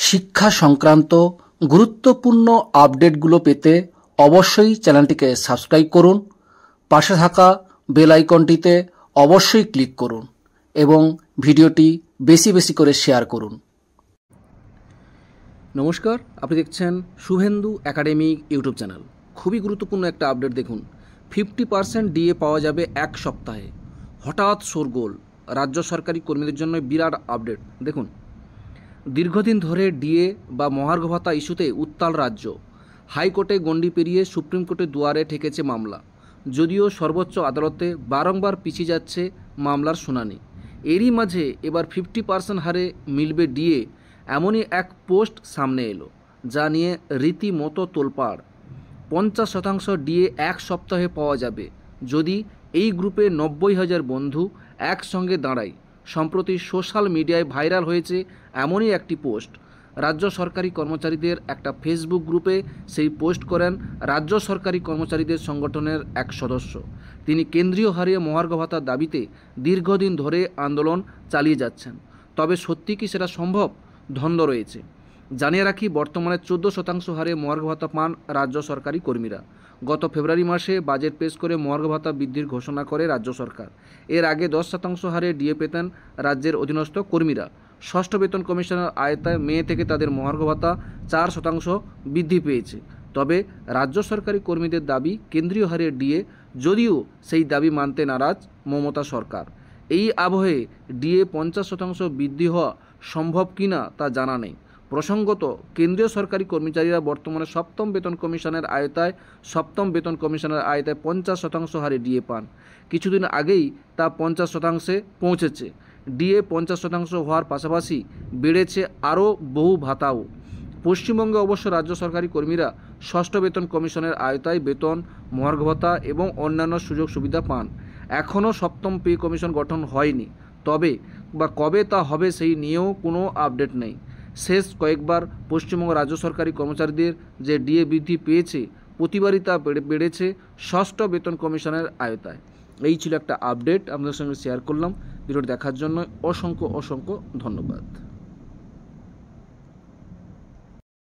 শিক্ষা সংক্রান্ত গুরুত্বপূর্ণ আপডেটগুলো পেতে অবশ্যই চ্যানেলটিকে সাবস্ক্রাইব করুন। পাশে থাকা বেল আইকনটিতে অবশ্যই ক্লিক করুন এবং ভিডিওটি বেশি বেশি করে শেয়ার করুন। নমস্কার, আপনি দেখছেন শুভেন্দু একাডেমিক ইউটিউব চ্যানেল। খুবই গুরুত্বপূর্ণ একটা আপডেট দেখুন। 50% ডিএ পাওয়া যাবে এক সপ্তাহে। হঠাৎ শোরগোল, রাজ্য সরকারি কর্মীদের জন্য বিরাট আপডেট। দেখুন, দীর্ঘদিন ধরে ডিএ বা মহার্ঘ ভাতা ইস্যুতে উত্তাল রাজ্য। হাইকোর্টে গণ্ডি পেরিয়ে সুপ্রিম কোর্টের দুয়ারে ঠেকেছে মামলা। যদিও সর্বোচ্চ আদালতে বারংবার পিছিয়ে যাচ্ছে মামলার শুনানি। এরই মাঝে এবার 50% হারে মিলবে ডিএ, এমনই এক পোস্ট সামনে এলো, যা নিয়ে রীতিমতো তোলপাড়। 50% ডিএ এক সপ্তাহে পাওয়া যাবে যদি এই গ্রুপে 90,000 বন্ধু একসঙ্গে দাঁড়ায়। সম্প্রতি সোশ্যাল মিডিয়ায় ভাইরাল হয়েছে এমনই একটি পোস্ট। রাজ্য সরকারি কর্মচারীদের একটা ফেসবুক গ্রুপে সেই পোস্ট করেন রাজ্য সরকারি কর্মচারীদের সংগঠনের এক সদস্য। তিনি কেন্দ্রীয় হারে মহার্ঘ ভাতার দাবিতে দীর্ঘদিন ধরে আন্দোলন চালিয়ে যাচ্ছেন। তবে সত্যি কি সেটা সম্ভব? দ্বন্দ্ব রয়েছে। জানিয়ে রাখি, বর্তমানে 14% হারে মহার্ঘ ভাতা পান রাজ্য সরকারি কর্মীরা। গত ফেব্রুয়ারি মাসে বাজেট পেশ করে মহার্ঘ ভাতা বৃদ্ধির ঘোষণা করে রাজ্য সরকার। এর আগে 10% হারে ডিএ পেতেন রাজ্যের অধীনস্থ কর্মীরা। ষষ্ঠ বেতন কমিশনের আওতায় মে থেকে তাদের মহার্ঘ ভাতা 4% বৃদ্ধি পেয়েছে। তবে রাজ্য সরকারি কর্মীদের দাবি কেন্দ্রীয় হারে ডিএ, যদিও সেই দাবি মানতে নারাজ মমতা সরকার। এই আবহে ডিএ 50% বৃদ্ধি হওয়া সম্ভব কিনা তা জানা নেই। প্রসঙ্গত, কেন্দ্রীয় সরকারি কর্মচারীরা বর্তমানে সপ্তম বেতন কমিশনের আওতায় 50% হারে ডিএ পান। কিছুদিন আগেই তা 50%-এ পৌঁছেছে। ডিএ 50% হওয়ার পাশাপাশি বেড়েছে আরও বহু ভাতাও। পশ্চিমবঙ্গে অবশ্য রাজ্য সরকারি কর্মীরা ষষ্ঠ বেতন কমিশনের আওতায় বেতন, মহার্ঘ ভাতা এবং অন্যান্য সুযোগ সুবিধা পান। এখনও সপ্তম পে কমিশন গঠন হয়নি, তবে কবে তা হবে সেই নিয়েও কোনো আপডেট নেই। শেষ কয়েকবার পশ্চিমবঙ্গ রাজ্য সরকারি কর্মচারীদের যে ডিএ বৃদ্ধি পেয়েছে, প্রতিবারই তা বেড়েছে ষষ্ঠ বেতন কমিশনের আওতায়। এই ছিল একটা আপডেট, আপনাদের সঙ্গে শেয়ার করলাম। ভিডিওটি দেখার জন্য অসংখ্য ধন্যবাদ।